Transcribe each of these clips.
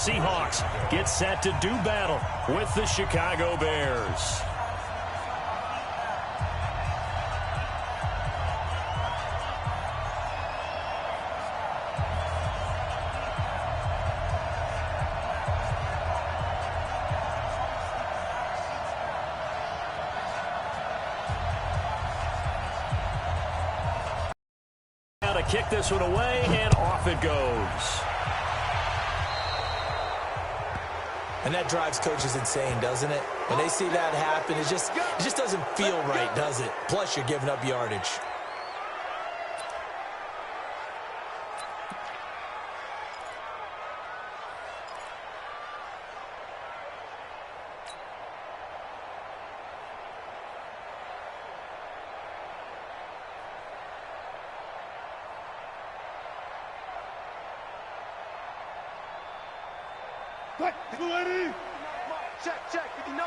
Seahawks get set to do battle with the Chicago Bears. Now to kick this one away, and off it goes. And that drives coaches insane, doesn't it? When they see that happen, it just doesn't feel right, does it? Plus, you're giving up yardage. Check, 59.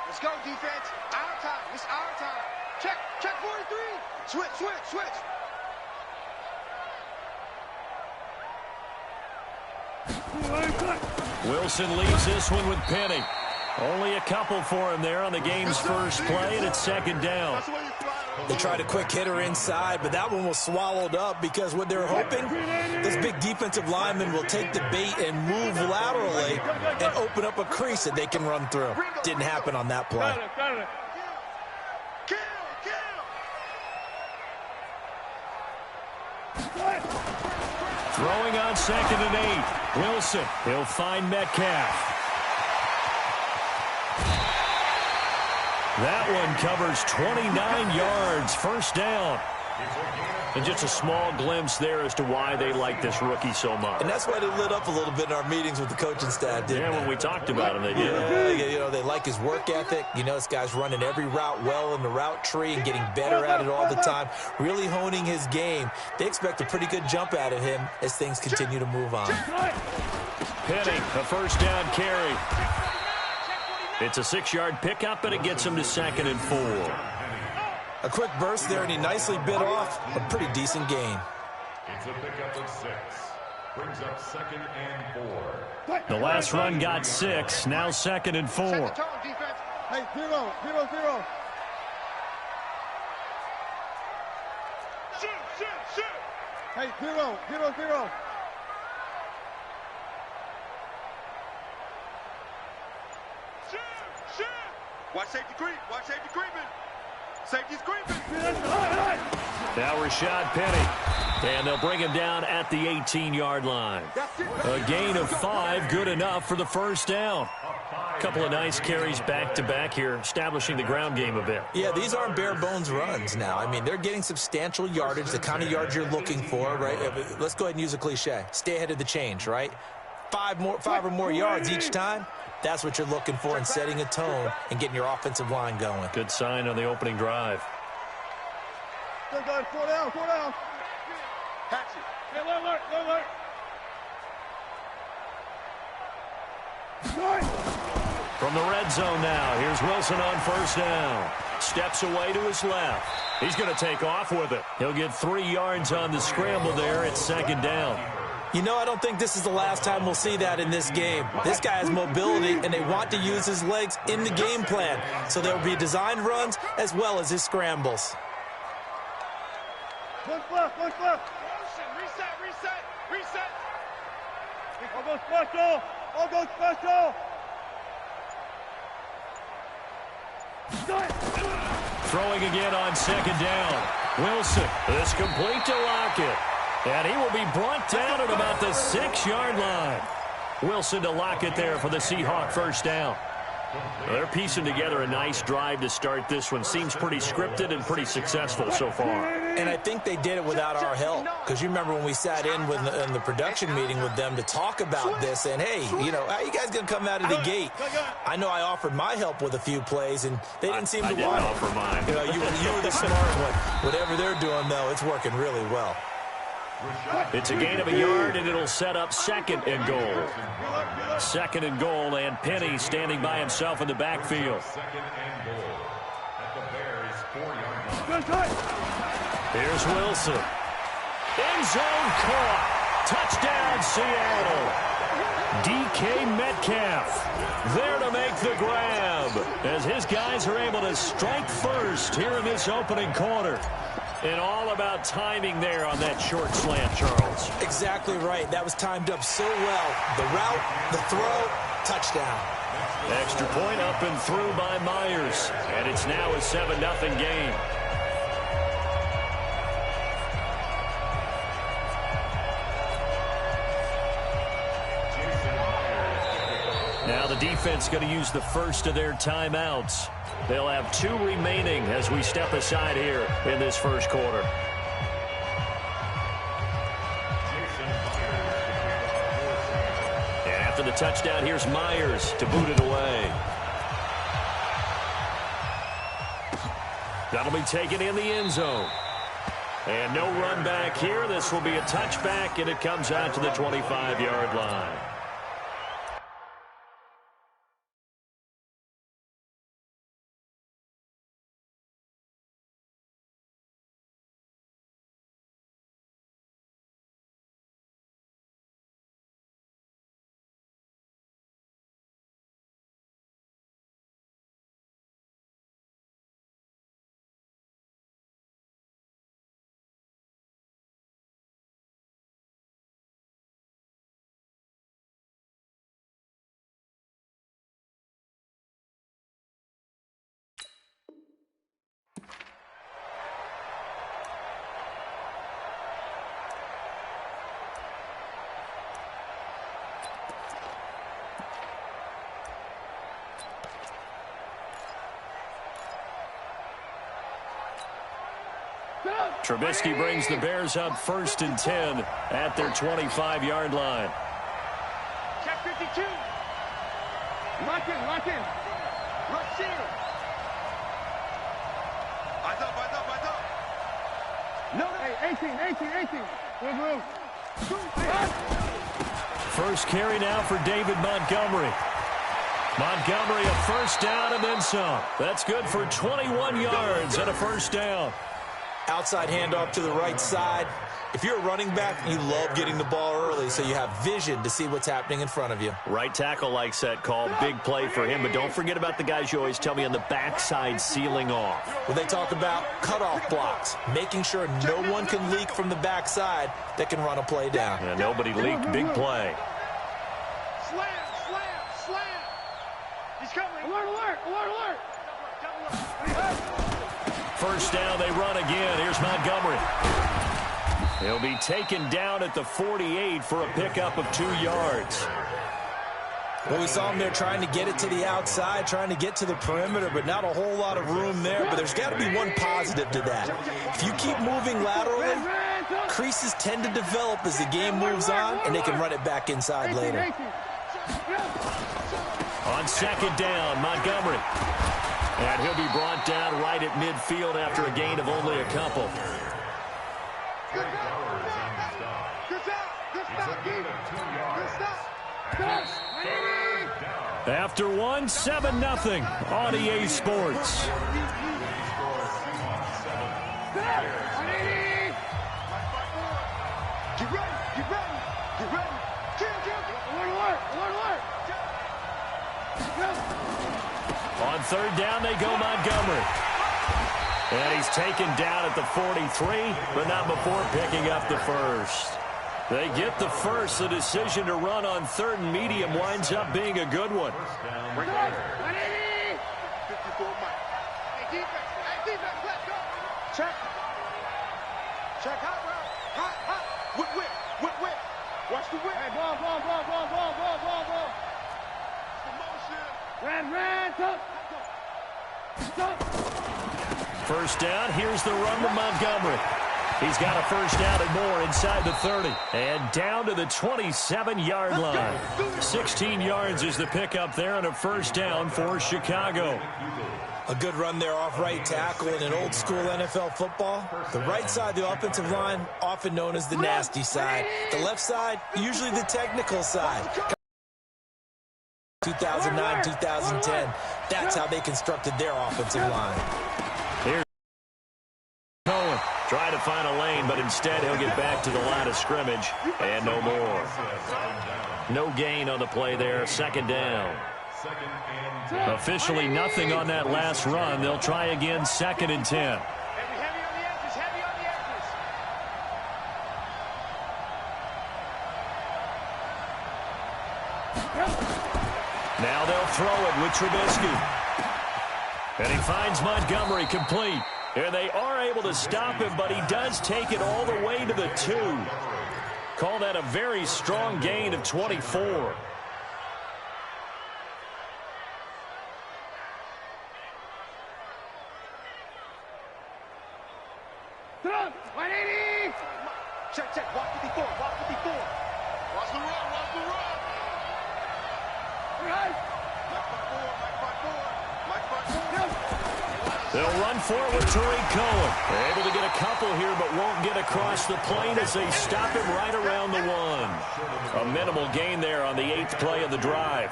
Let's go, defense. Our time. It's our time. Check 43. Switch. Wilson leaves this one with Penny. Only a couple for him there on the game's first play, and it's second down. They tried a quick hitter inside, but that one was swallowed up because what they're hoping, this big defensive lineman will take the bait and move laterally and open up a crease that they can run through. Didn't happen on that play. Throwing on 2nd and 8. Wilson, he'll find Metcalf. That one covers 29 yards, first down. And just a small glimpse there as to why they like this rookie so much. And that's why they lit up a little bit in our meetings with the coaching staff, didn't they? Yeah, when we talked about him, they did. Yeah, you know, they like his work ethic. You know, this guy's running every route well in the route tree and getting better at it all the time, really honing his game. They expect a pretty good jump out of him as things continue to move on. Penny, a first down carry. It's a 6-yard pickup, and it gets him to 2nd and 4. A quick burst there, and he nicely bit off a pretty decent gain. It's a pickup of 6. Brings up 2nd and 4. The last run got 6. Now 2nd and 4. Hey, 0. Shoot. Hey, 0. Shoot. Watch safety creeping. Safety's creeping. Now Rashad Penny. And they'll bring him down at the 18-yard line. A gain of 5, good enough for the first down. A couple of nice carries back-to-back here, establishing the ground game a bit. Yeah, these aren't bare-bones runs now. I mean, they're getting substantial yardage, the kind of yards you're looking for, right? Let's go ahead and use a cliche. Stay ahead of the change, right? 5 or more yards each time. That's what you're looking for in setting a tone and getting your offensive line going. Good sign on the opening drive. Go down. Catch it. Hey, alert. From the red zone now, here's Wilson on first down. Steps away to his left. He's going to take off with it. He'll get 3 yards on the scramble there. It's 2nd down. You know, I don't think this is the last time we'll see that in this game. This guy has mobility, and they want to use his legs in the game plan. So there will be designed runs as well as his scrambles. One left. Reset. I'll go special. Throwing again on 2nd down. Wilson, this complete to Lockett. And he will be brought down at about the 6-yard line. Wilson to Lockett there for the Seahawk first down. Well, they're piecing together a nice drive to start this one. Seems pretty scripted and pretty successful so far. And I think they did it without our help. Because you remember when we sat in the production meeting with them to talk about this. And, hey, you know, how you guys going to come out of the gate? I know I offered my help with a few plays, and they didn't seem to want it. I didn't offer mine. You know, you were the smart one. Whatever they're doing, though, it's working really well. It's a gain of a yard, and it'll set up 2nd and goal. 2nd and goal, and Penny standing by himself in the backfield. 2nd and goal. At the Bears' 4-yard line. Here's Wilson. End zone caught. Touchdown, Seattle. DK Metcalf there to make the grab as his guys are able to strike first here in this opening quarter. And all about timing there on that short slant, Charles. Exactly right. That was timed up so well. The route, the throw, touchdown. Extra point up and through by Myers. And it's now a 7-0 game. Now the defense going to use the first of their timeouts. They'll have 2 remaining as we step aside here in this first quarter. And after the touchdown, here's Myers to boot it away. That'll be taken in the end zone. And no run back here. This will be a touchback, and it comes out to the 25-yard line. Trubisky brings the Bears up 1st and 10 at their 25-yard line. Check 52. Lock in, lock in. Rush seal. Eyes up, eyes up, eyes up. No, hey, 18. Good move. First carry now for David Montgomery. Montgomery a first down and then some. That's good for 21 yards and a first down. Outside handoff to the right side. If you're a running back, you love getting the ball early so you have vision to see what's happening in front of you. Right tackle likes that call. Big play for him. But don't forget about the guys you always tell me on the backside sealing off. Well, they talk about cutoff blocks, making sure no one can leak from the backside that can run a play down. Yeah, nobody leaked. Big play. Slam. He's coming. Alert. First down, they run again. Here's Montgomery. He'll be taken down at the 48 for a pickup of 2 yards. Well, we saw him there trying to get it to the outside, trying to get to the perimeter, but not a whole lot of room there. But there's got to be one positive to that. If you keep moving laterally, creases tend to develop as the game moves on, and they can run it back inside later. On second down, Montgomery. And he'll be brought down right at midfield after a gain of only a couple. After one, 7-0 on EA Sports. On third down, they go Montgomery. And he's taken down at the 43, but not before picking up the first. They get the first. The decision to run on 3rd and medium winds up being a good one. Check. Hot route. Hot. Whip. Watch the whip. Hey, ball. Ran, tough. First down. Here's the run from Montgomery. He's got a first down and more inside the 30. And down to the 27-yard line. 16 yards is the pickup there and a first down for Chicago. A good run there off right tackle in an old school NFL football. The right side of the offensive line, often known as the nasty side. The left side, usually the technical side. 2009, 2010. That's how they constructed their offensive line. Here's Cohen trying to find a lane, but instead he'll get back to the line of scrimmage, and no more. No gain on the play there, second down. Officially nothing on that last run. They'll try again, 2nd and 10. Now they'll throw it with Trubisky. And he finds Montgomery complete. And they are able to stop him, but he does take it all the way to the 2. Call that a very strong gain of 24. Check. Walk 54. Walk 54. Watch the run. Watch the run. Right. Mike front four. They'll run for it with Tariq Cohen. They're able to get a couple here, but won't get across the plane as they stop him right around the 1. A minimal gain there on the 8th play of the drive.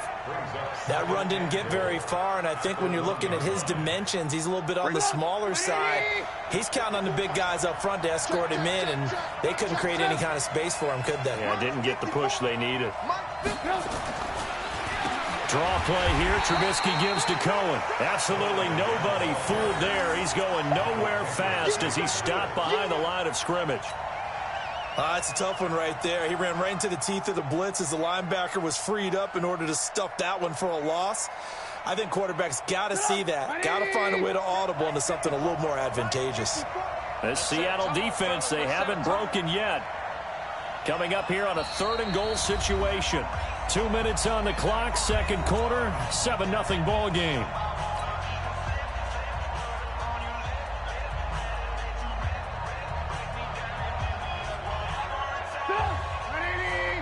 That run didn't get very far, and I think when you're looking at his dimensions, he's a little bit on the smaller side. He's counting on the big guys up front to escort him in, and they couldn't create any kind of space for him, could they? Yeah, didn't get the push they needed. Draw play here. Trubisky gives to Cohen. Absolutely nobody fooled there. He's going nowhere fast as he's stopped behind the line of scrimmage. It's a tough one right there. He ran right into the teeth of the blitz as the linebacker was freed up in order to stuff that one for a loss. I think quarterbacks got to see that. Got to find a way to audible into something a little more advantageous. This Seattle defense, they haven't broken yet. Coming up here on a 3rd and goal situation. 2 minutes on the clock, 2nd quarter, 7-0 ball game.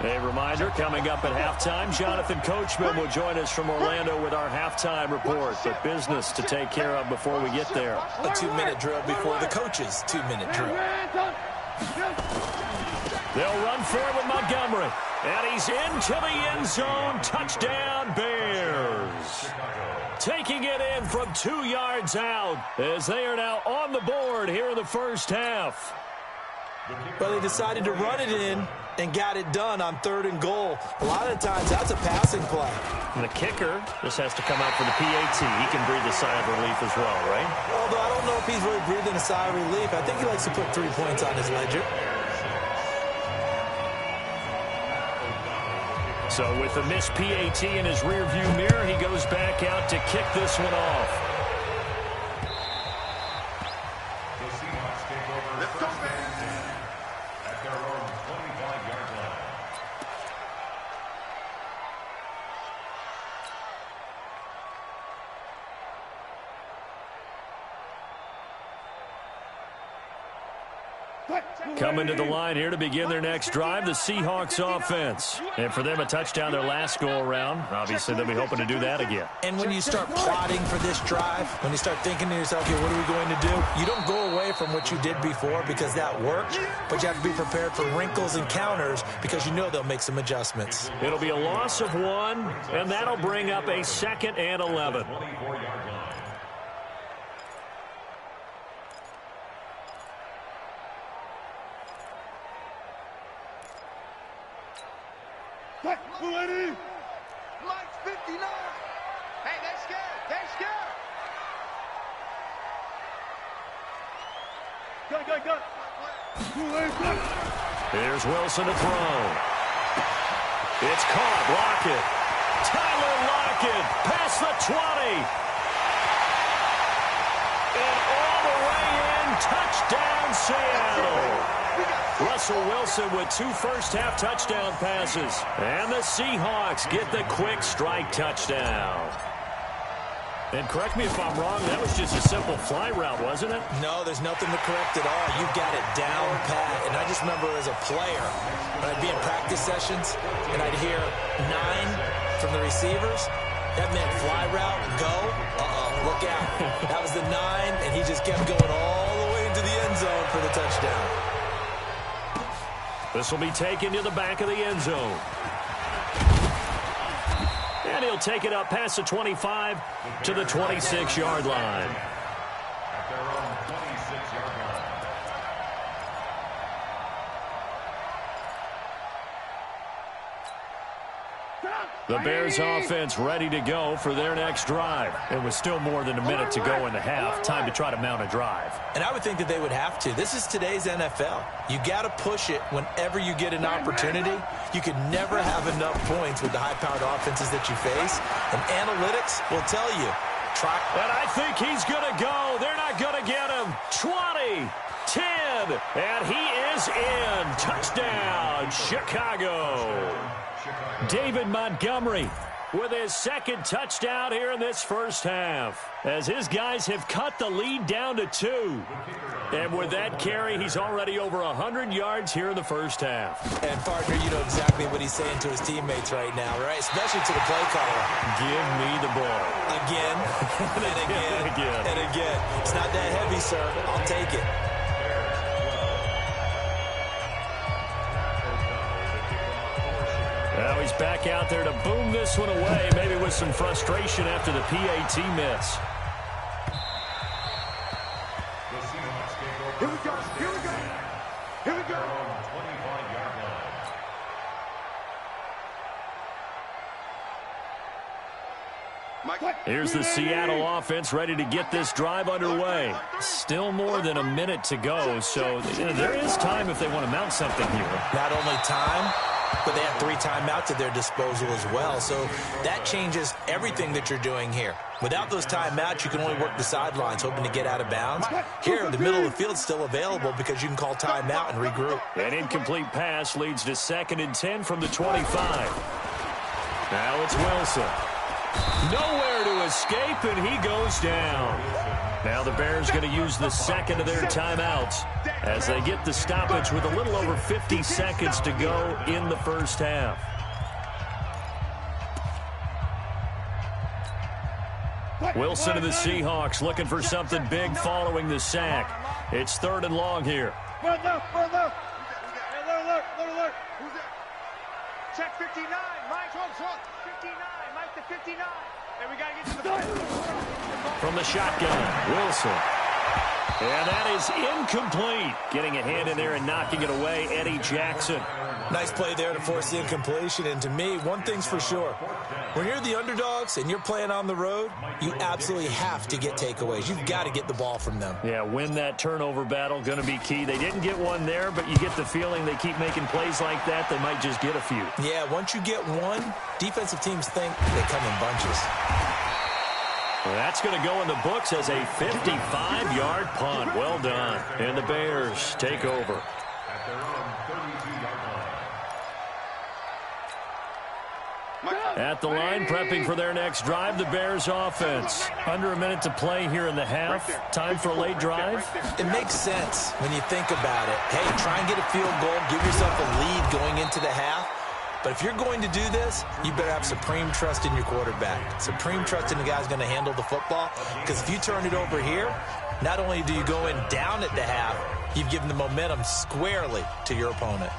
A reminder, coming up at halftime, Jonathan Coachman will join us from Orlando with our halftime report. But business to take care of before we get there. A 2-minute drill before the coach's 2-minute drill. They'll run for it with Montgomery. And he's into the end zone. Touchdown, Bears. Taking it in from 2 yards out as they are now on the board here in the first half. Well, they decided to run it in and got it done on 3rd and goal. A lot of times, that's a passing play. And the kicker just has to come out for the PAT. He can breathe a sigh of relief as well, right? Although I don't know if he's really breathing a sigh of relief. I think he likes to put 3 points on his ledger. So with the missed PAT in his rearview mirror, he goes back out to kick this one off. The Seahawks take over first and 10 at their own 25-yard line. Coming to the line here to begin their next drive, the Seahawks offense. And for them, a touchdown their last go-around. Obviously, they'll be hoping to do that again. And when you start plotting for this drive, when you start thinking to yourself, okay, what are we going to do? You don't go away from what you did before because that worked, but you have to be prepared for wrinkles and counters because you know they'll make some adjustments. It'll be a loss of 1, and that'll bring up a 2nd and 11. 24-yard line. Mike's 59. Hey, they're scared. They're scared. Go. Here's Wilson to throw. It's caught. Lockett. Tyler Lockett past the 20. And all the way in. Touchdown, Seattle. Russell Wilson with 2 first-half touchdown passes. And the Seahawks get the quick strike touchdown. And correct me if I'm wrong, that was just a simple fly route, wasn't it? No, there's nothing to correct at all. You've got it down pat. And I just remember as a player, when I'd be in practice sessions and I'd hear 9 from the receivers, that meant fly route, go, look out. That was the 9, and he just kept going all the way into the end zone for the touchdown. This will be taken to the back of the end zone. And he'll take it up past the 25 to the 26-yard line. At their own 26-yard line. The Bears offense ready to go for their next drive. It was still more than a minute to go in the half. Time to try to mount a drive. And I would think that they would have to. This is today's NFL. You got to push it whenever you get an opportunity. You can never have enough points with the high-powered offenses that you face. And analytics will tell you. Try. And I think he's going to go. They're not going to get him. 20, 10, and he is in. Touchdown, Chicago. David Montgomery with his second touchdown here in this first half, as his guys have cut the lead down to 2. And with that carry, he's already over 100 yards here in the first half. And, partner, you know exactly what he's saying to his teammates right now, right? Especially to the play caller. Give me the ball. Again, and again, and again. It's not that heavy, sir. I'll take it. Now he's back out there to boom this one away, maybe with some frustration after the PAT miss. Here we go. Here we go. Here we go. Here's the Seattle offense ready to get this drive underway. Still more than a minute to go, so there is time if they want to mount something here. Not only time, but they have 3 timeouts at their disposal as well. So that changes everything that you're doing here. Without those timeouts, you can only work the sidelines, hoping to get out of bounds. Here, the middle of the field is still available because you can call timeout and regroup. An incomplete pass leads to 2nd and 10 from the 25. Now it's Wilson. Nowhere to escape, and he goes down. Now the Bears going to use the second of their timeouts as they get the stoppage with a little over 50 seconds to go in the first half. Wilson to the Seahawks looking for something big following the sack. It's 3rd and long here. Alert. Who's that? Check 59. Mike, 59. Mike to 59. And we got to get to the From the shotgun, Wilson. And that is incomplete. Getting a hand in there and knocking it away, Eddie Jackson. Nice play there to force the incompletion. And to me, one thing's for sure. When you're the underdogs and you're playing on the road, you absolutely have to get takeaways. You've got to get the ball from them. Yeah, win that turnover battle, going to be key. They didn't get one there, but you get the feeling they keep making plays like that, they might just get a few. Yeah, once you get one, defensive teams think they come in bunches. Well, that's going to go in the books as a 55-yard punt. Well done. And the Bears take over. At the line, prepping for their next drive, the Bears offense. Under a minute to play here in the half. Time for a late drive. It makes sense when you think about it. Hey, try and get a field goal. Give yourself a lead going into the half. But if you're going to do this, you better have supreme trust in your quarterback. Supreme trust in the guy who's going to handle the football. Because if you turn it over here, not only do you go in down at the half, you've given the momentum squarely to your opponent.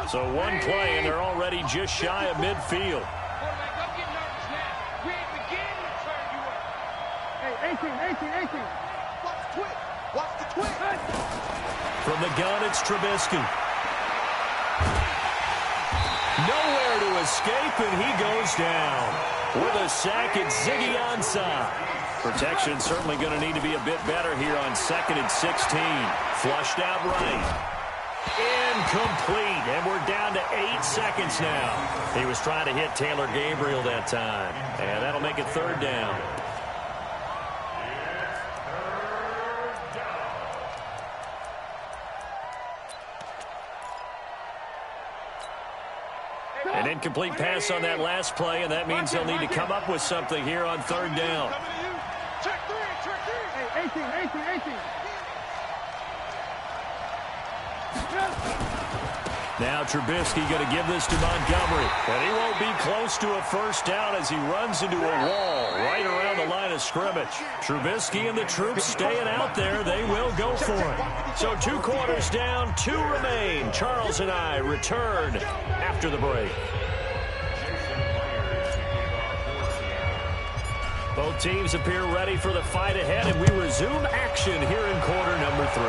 So one play, and they're already just shy of midfield. Quarterback, don't get nervous now. We ain't beginning to turn you up. Hey, 18. Watch the twist. Watch the twist. From the gun, it's Trubisky. Nowhere to escape, and he goes down. With a sack, it's Ziggy Ansah. Protection certainly going to need to be a bit better here on 2nd and 16. Flushed out right. Incomplete, and we're down to 8 seconds now. He was trying to hit Taylor Gabriel that time, and that'll make it 3rd down. An incomplete pass on that last play, and that means they'll need to come up with something here on 3rd down. Check 3. Hey, 18. Now Trubisky going to give this to Montgomery. And he won't be close to a first down as he runs into a wall right around the line of scrimmage. Trubisky and the troops staying out there. They will go for it. So 2 quarters down, 2 remain. Charles and I return after the break. Both teams appear ready for the fight ahead, and we resume action here in quarter number 3.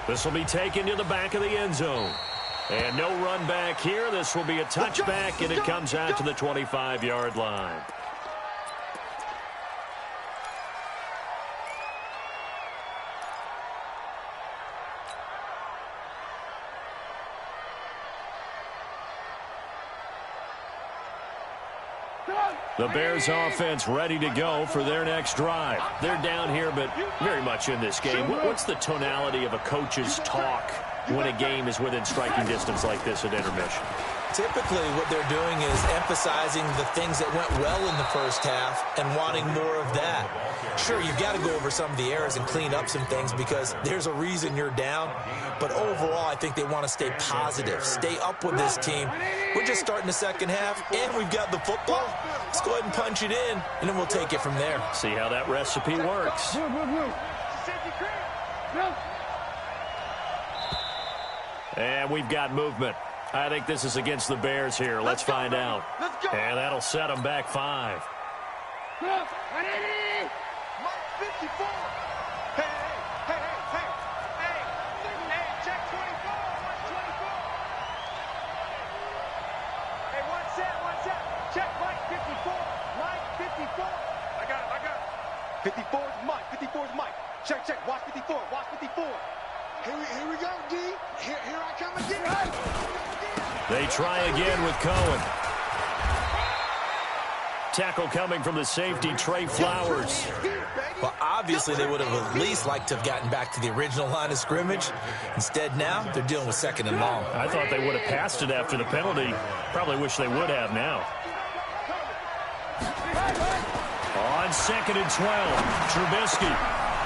This will be taken to the back of the end zone. And no run back here. This will be a touchback, and it comes out to the 25-yard line. The Bears offense ready to go for their next drive. They're down here, but very much in this game. What's the tonality of a coach's talk when a game is within striking distance like this at intermission? Typically, what they're doing is emphasizing the things that went well in the first half and wanting more of that. Sure, you've got to go over some of the errors and clean up some things because there's a reason you're down. But overall, I think they want to stay positive, stay up with this team. We're just starting the second half, and we've got the football. Let's go ahead and punch it in, and then we'll take it from there. See how that recipe works. And we've got movement. I think this is against the Bears here. Let's find out. And that'll set them back 5. Check Mike 54. Mike 54. I got it. 54 is Mike. 54 is Mike. Check. Watch 54. Watch 54. Here we go, D. Here I come again. They try again with Cohen. Tackle coming from the safety, Trey Flowers. Well, obviously, they would have at least liked to have gotten back to the original line of scrimmage. Instead, now, they're dealing with 2nd and long. I thought they would have passed it after the penalty. Probably wish they would have now. On 2nd and 12, Trubisky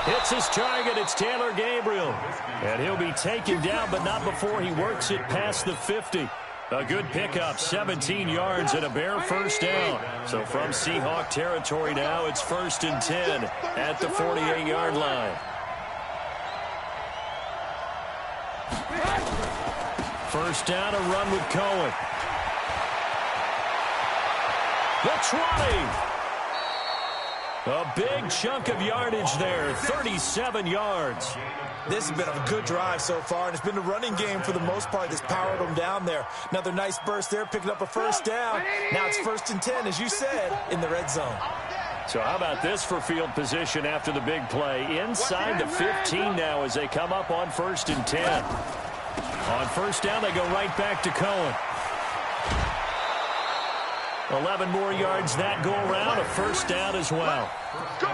hits his target. It's Taylor Gabriel. And he'll be taken down, but not before he works it past the 50. A good pickup, 17 yards and a Bear first down. So from Seahawk territory now, it's 1st and 10 at the 48-yard line. First down, a run with Cohen. The 20. A big chunk of yardage there, 37 yards. This has been a good drive so far, and it's been the running game for the most part that's powered them down there. Another nice burst there, picking up a first down. Now it's 1st and 10, as you said, in the red zone. So how about this for field position after the big play? Inside the 15 now as they come up on 1st and 10. On first down, they go right back to Cohen. 11 more yards that go around, a first down as well.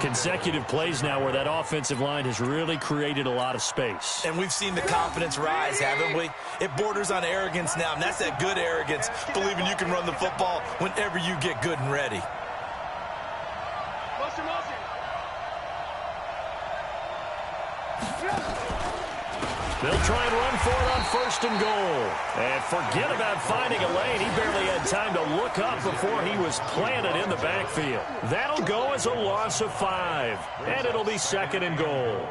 Consecutive plays now where that offensive line has really created a lot of space. And we've seen the confidence rise, haven't we? It borders on arrogance now, and that's that good arrogance, believing you can run the football whenever you get good and ready. They'll try and run for it on 1st and goal. And forget about finding a lane. He barely had time to look up before he was planted in the backfield. That'll go as a loss of 5. And it'll be 2nd and goal.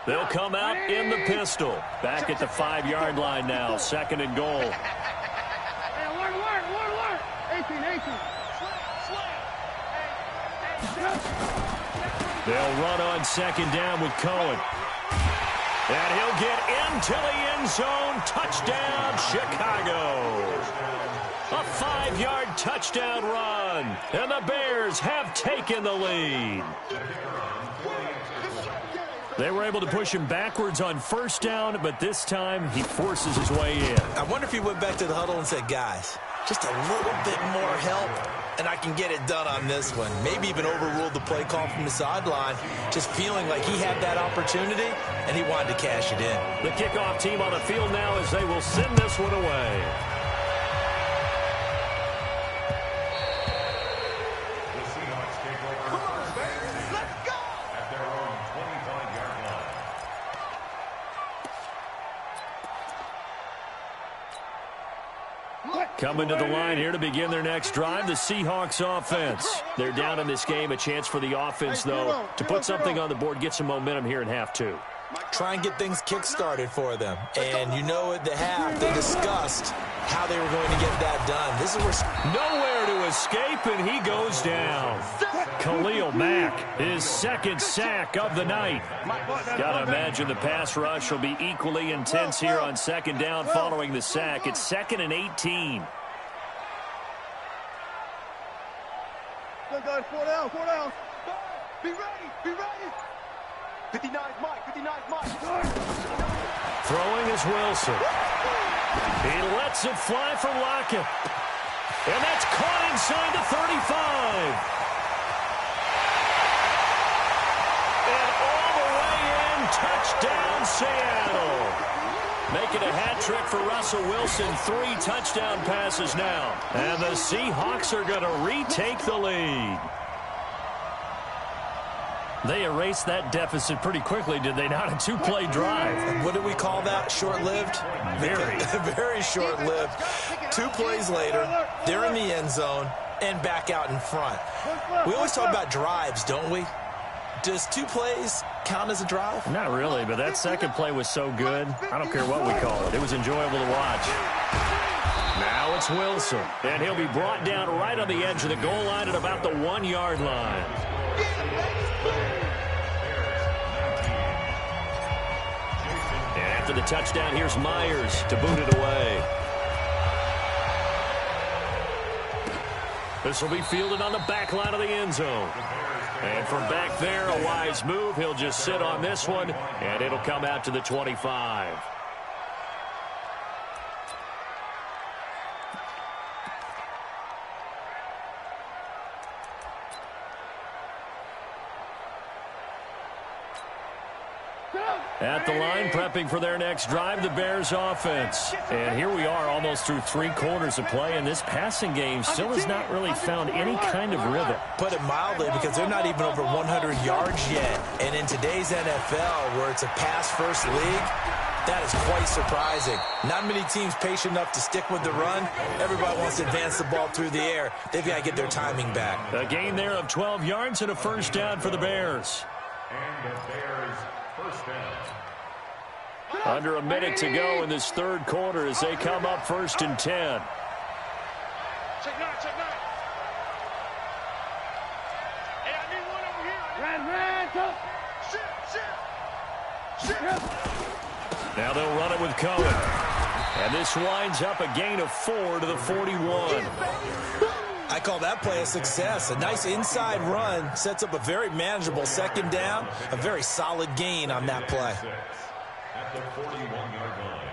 They'll come out in the pistol. Back at the 5-yard line now. 2nd and goal. Hey, alert. 18. They'll run on 2nd down with Cohen. And he'll get into the end zone. Touchdown, Chicago. A 5-yard touchdown run. And the Bears have taken the lead. They were able to push him backwards on 1st down, but this time he forces his way in. I wonder if he went back to the huddle and said, guys, just a little bit more help, and I can get it done on this one. Maybe even overruled the play call from the sideline, just feeling like he had that opportunity, and he wanted to cash it in. The kickoff team on the field now as they will send this one away. The Seahawks take over first down. Let's go! At their own 25-yard line. Coming to the line here to begin their next drive, the Seahawks offense. They're down in this game. A chance for the offense, though, to put something on the board, get some momentum here in half 2. Try and get things kick-started for them. And you know at the half, they discussed how they were going to get that done. This is where... Nowhere to escape, and he goes down. Khalil Mack, his second sack of the night. Got to imagine the pass rush will be equally intense here on second down following the sack. It's 2nd and 18. Good guys, 4 down, 4 down. Be ready, be ready. 59's Mike, 59's Mike. Throwing is Wilson. He lets it fly for Lockett. And that's caught inside the 35. And all the way in, touchdown Seattle. Making a hat trick for Russell Wilson, 3 touchdown passes now. And the Seahawks are going to retake the lead. They erased that deficit pretty quickly, did they not? A 2-play drive. What do we call that? Short-lived? Very. Very short-lived. 2 plays later, they're in the end zone and back out in front. We always talk about drives, don't we? Does 2 plays count as a drive? Not really, but that second play was so good. I don't care what we call it. It was enjoyable to watch. Now it's Wilson, and he'll be brought down right on the edge of the goal line at about the 1-yard line. And after the touchdown, here's Myers to boot it away. This will be fielded on the back line of the end zone. And from back there, a wise move. He'll just sit on this one, and it'll come out to the 25. At the line, prepping for their next drive, the Bears offense. And here we are almost through 3 quarters of play, and this passing game still has not really found any kind of rhythm. Put it mildly, because they're not even over 100 yards yet. And in today's NFL, where it's a pass-first league, that is quite surprising. Not many teams patient enough to stick with the run. Everybody wants to advance the ball through the air. They've got to get their timing back. A gain there of 12 yards and a first down for the Bears. And the Bears first down. Under a minute to go in this 3rd quarter as they come up 1st and 10. Check 9, check 9. Hey, I need one over here. Red, shift. Now they'll run it with Cohen. And this winds up a gain of 4 to the 41. I call that play a success. A nice inside run sets up a very manageable second down. A very solid gain on that play. At the 41-yard line.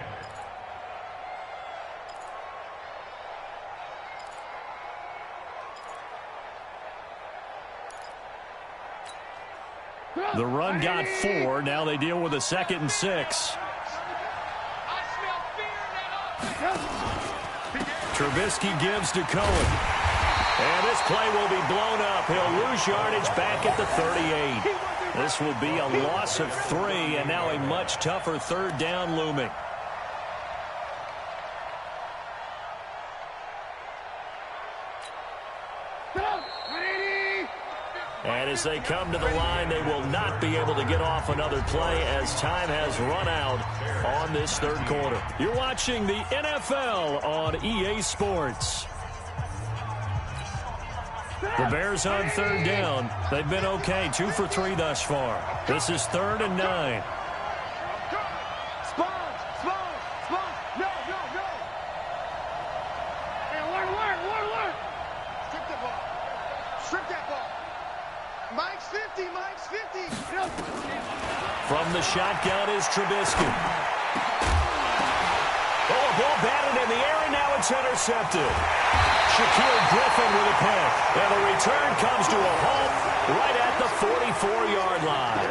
The run got 4. Now they deal with a 2nd and 6. Trubisky gives to Cohen. And this play will be blown up. He'll lose yardage back at the 38. This will be a loss of 3, and now a much tougher 3rd down looming. And as they come to the line, they will not be able to get off another play as time has run out on this 3rd quarter. You're watching the NFL on EA Sports. The Bears on 3rd down. They've been okay, 2 for 3 thus far. This is 3rd and 9. Spons. No. Hey, work. Strip that ball. Mike's 50. From the shotgun is Trubisky. Oh, a ball batted in the air, and now it's intercepted. Shaquille Griffin with a pick. And the return comes to a halt right at the 44-yard line.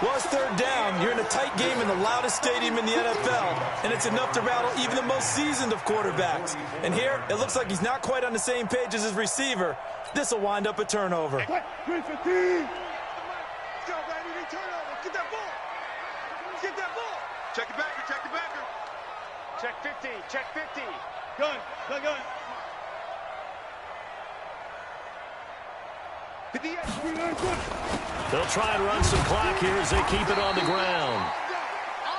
Well, it's 3rd down. You're in a tight game in the loudest stadium in the NFL, and it's enough to rattle even the most seasoned of quarterbacks. And here, it looks like he's not quite on the same page as his receiver. This will wind up a turnover. Let's go, Brady. Turnover. Get that ball. Check the backer. Check 50. Gun. They'll try and run some clock here as they keep it on the ground.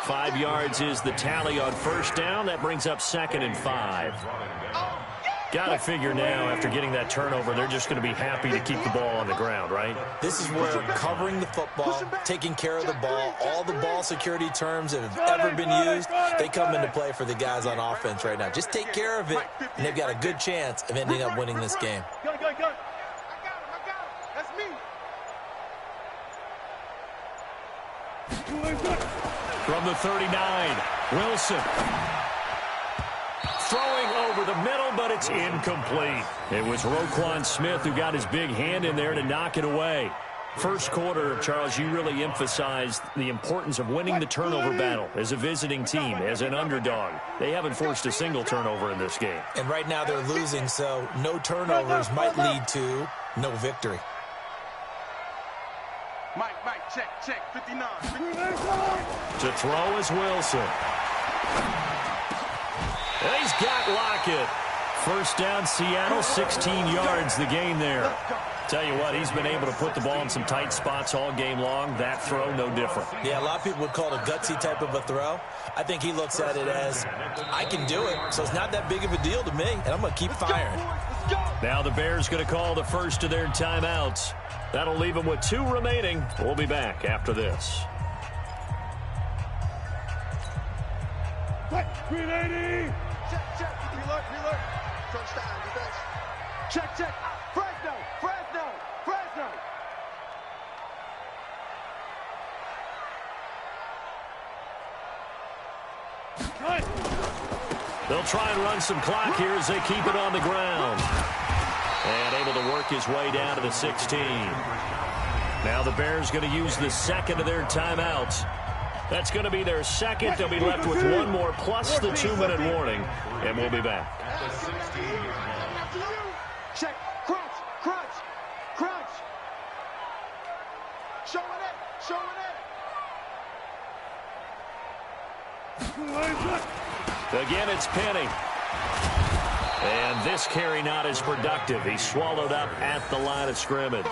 5 yards is the tally on first down. That brings up 2nd and 5. Got to figure now, after getting that turnover, they're just going to be happy to keep the ball on the ground, right? This is where covering the football, taking care of the ball, all the ball security terms that have ever been used, they come into play for the guys on offense right now. Just take care of it, and they've got a good chance of ending up winning this game. Go. I got him. That's me. From the 39, Wilson. Throwing over the middle, but it's incomplete. It was Roquan Smith who got his big hand in there to knock it away. First quarter, Charles, you really emphasized the importance of winning the turnover battle as a visiting team, as an underdog. They haven't forced a single turnover in this game. And right now they're losing, so no turnovers might lead to no victory. Mike, check, 59. To throw is Wilson. And he's got Lockett. First down, Seattle, 16 yards the gain there. Tell you what, he's been able to put the ball in some tight spots all game long. That throw, no different. Yeah, a lot of people would call it a gutsy type of a throw. I think he looks at it as, I can do it, so it's not that big of a deal to me, and I'm going to keep firing. Now the Bears going to call the first of their timeouts. That'll leave them with 2 remaining. We'll be back after this. 380. Check. Reload. Touchdown, defense. Check. Fresno. They'll try and run some clock here as they keep it on the ground. And able to work his way down to the 16. Now the Bears going to use the second of their timeouts. That's going to be their second. They'll be left with 1 more plus the 2-minute warning. And we'll be back. Check. Crunch. Show it. Again, it's Penny. And this carry not as productive. He's swallowed up at the line of scrimmage.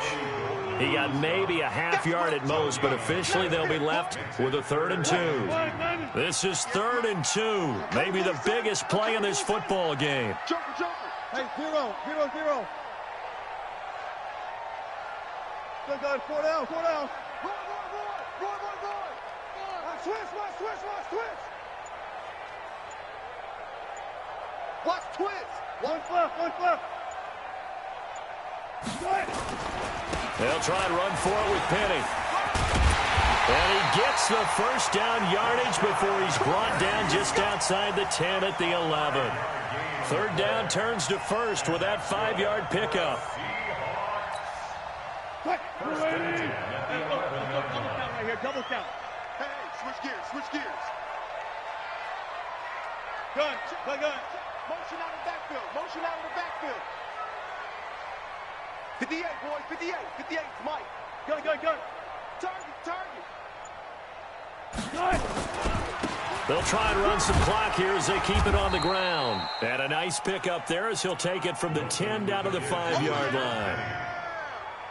He got maybe a half yard at most, but officially they'll be left with a 3rd and 2. This is 3rd and 2. Maybe the biggest play in this football game. Joker. Hey, 0. Good guys, 4 down. Roy. Switch. Watch twist. One flip. They'll try and run for it with Penny. And he gets the first down yardage before he's brought down just outside the 10 at the 11. 3rd down turns to first with that 5-yard pickup. Double count. Hey, switch gears. Gun. Motion out of the backfield. 58, boys, 58. 58, Mike. Gun. Target. They'll try and run some clock here as they keep it on the ground. And a nice pickup there as he'll take it from the 10 down to the 5-yard line.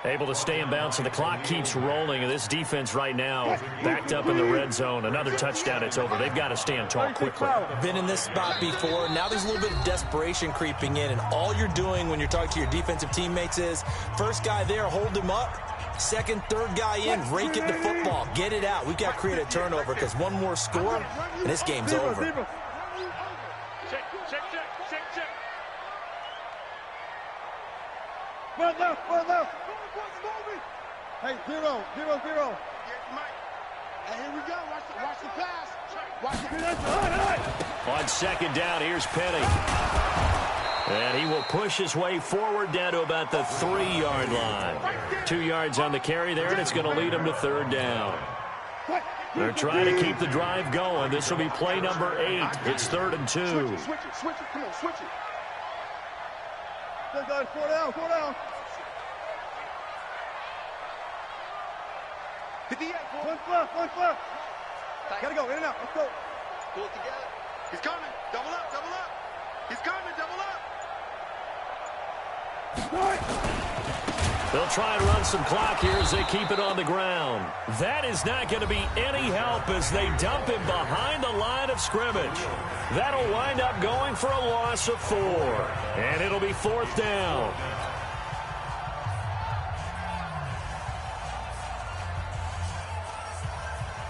Able to stay in bounds, and the clock keeps rolling. And this defense right now backed up in the red zone. Another touchdown, it's over. They've got to stand tall quickly. Been in this spot before. Now there's a little bit of desperation creeping in, and all you're doing when you're talking to your defensive teammates is first guy there, hold him up. Second, third guy in, rake at the football. Get it out. We've got to create a turnover because one more score, and this game's over. Check. Run left. Hey, 0. Hey, here we go. Watch the pass. On 2nd down, here's Penny. And he will push his way forward down to about the 3-yard line. 2 yards on the carry there, and it's going to lead him to 3rd down. They're trying to keep the drive going. This will be play number 8. It's 3rd and 2. Switch it. Come on, switch it. Good guys, 4 down. 58, boy. One flip. Gotta go, in and out. Let's go. Pull it together. He's coming. Double up. He's coming. Double up. They'll try and run some clock here as they keep it on the ground. That is not going to be any help as they dump him behind the line of scrimmage. That'll wind up going for a loss of 4. And it'll be 4th down.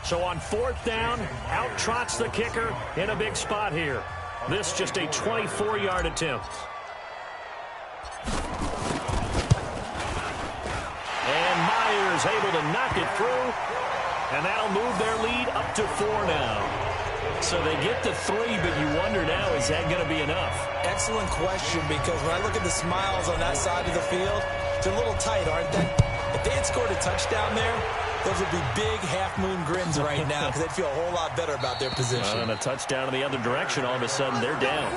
So on 4th down, out trots the kicker in a big spot here. This just a 24-yard attempt. And Myers able to knock it through, and that'll move their lead up to 4 now. So they get to 3, but you wonder now, is that going to be enough? Excellent question, because when I look at the smiles on that side of the field, they're a little tight, aren't they? If they had scored a touchdown there, those would be big half-moon grins right now because they'd feel a whole lot better about their position. And a touchdown in the other direction, all of a sudden they're down.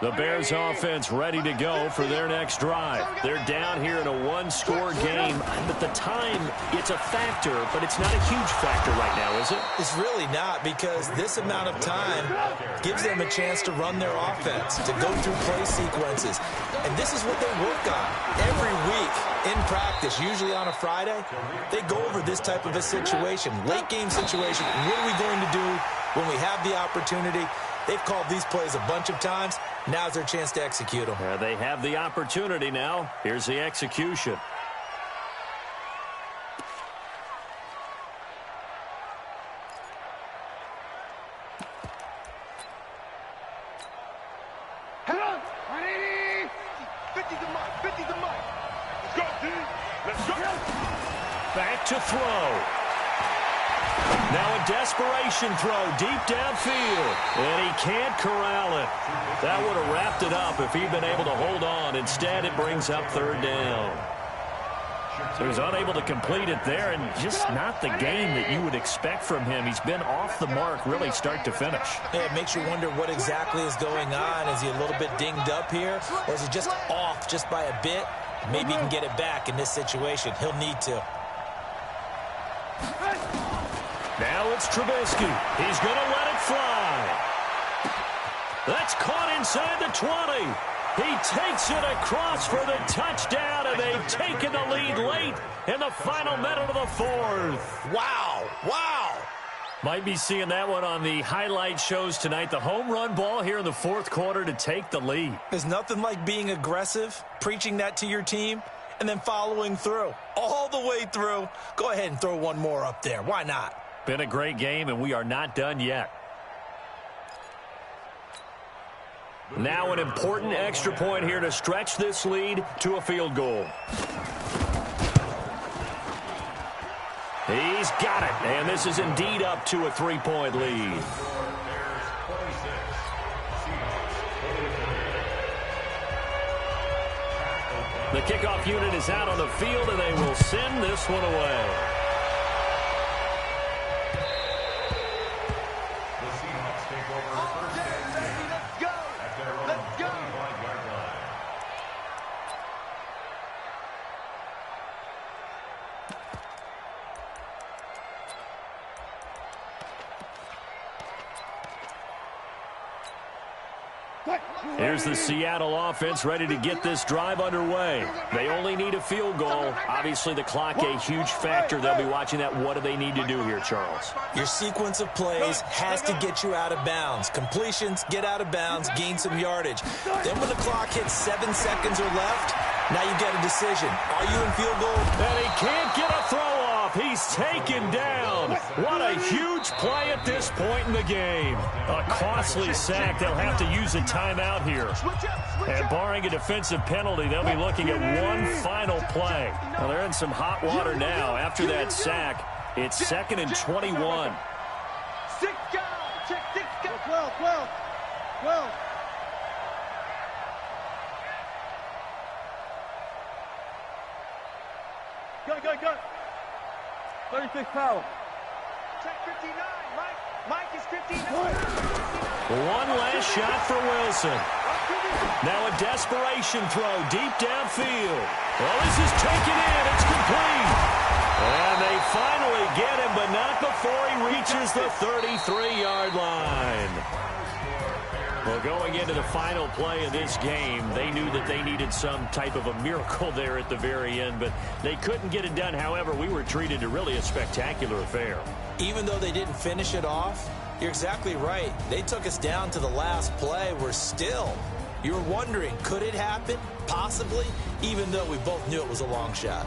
The Bears offense ready to go for their next drive. They're down here in a one-score game. At the time, it's a factor, but it's not a huge factor right now, is it? It's really not, because this amount of time gives them a chance to run their offense, to go through play sequences. And this is what they work on every week in practice, usually on a Friday. They go over this type of a situation, late-game situation. What are we going to do when we have the opportunity? They've called these plays a bunch of times. Now's their chance to execute them. They have the opportunity now. Here's the execution. Head on! 180! 50's the mark! 50's the mark! Let's go, dude! Let's go! Back to throw. Now a desperation throw deep downfield. And he can't corral it. That would have wrapped it up if he'd been able to hold on. Instead, it brings up 3rd down. So he's unable to complete it there, and just not the game that you would expect from him. He's been off the mark really start to finish. Yeah, it makes you wonder what exactly is going on. Is he a little bit dinged up here, or is he just off just by a bit? Maybe he can get it back in this situation. He'll need to. Now it's Trubisky. He's going to let it fly. That's caught inside the 20. He takes it across for the touchdown, and they've taken the lead late in the final minute of the 4th. Wow. Wow. Might be seeing that one on the highlight shows tonight. The home run ball here in the 4th quarter to take the lead. There's nothing like being aggressive, preaching that to your team, and then following through. All the way through. Go ahead and throw one more up there. Why not? Been a great game, and we are not done yet. Now an important extra point here to stretch this lead to a field goal. He's got it, and this is indeed up to a 3-point lead. The kickoff unit is out on the field, and they will send this one away. Here's the Seattle offense ready to get this drive underway. They only need a field goal. Obviously, the clock a huge factor. They'll be watching that. What do they need to do here, Charles? Your sequence of plays has to get you out of bounds. Completions, get out of bounds, gain some yardage. Then when the clock hits 7 seconds or left, now you get a decision. Are you in field goal? And he can't get a throw off. He's taken down. What a huge play at this point in the game. A costly sack. They'll have to use a timeout here. And barring a defensive penalty, they'll be looking at one final play. Well, they're in some hot water now. After that sack, it's 2nd and 21. 6 guys. Check 6 guys. 12. Go. 36 power. Check 59. Mike is 59. One last shot for Wilson. Now a desperation throw deep downfield. Well, this is taken in. It's complete. And they finally get him, but not before he reaches the 33-yard line. Well, going into the final play of this game, they knew that they needed some type of a miracle there at the very end, but they couldn't get it done. However, we were treated to really a spectacular affair. Even though they didn't finish it off, you're exactly right. They took us down to the last play. We're still, you were wondering, could it happen? Possibly, even though we both knew it was a long shot.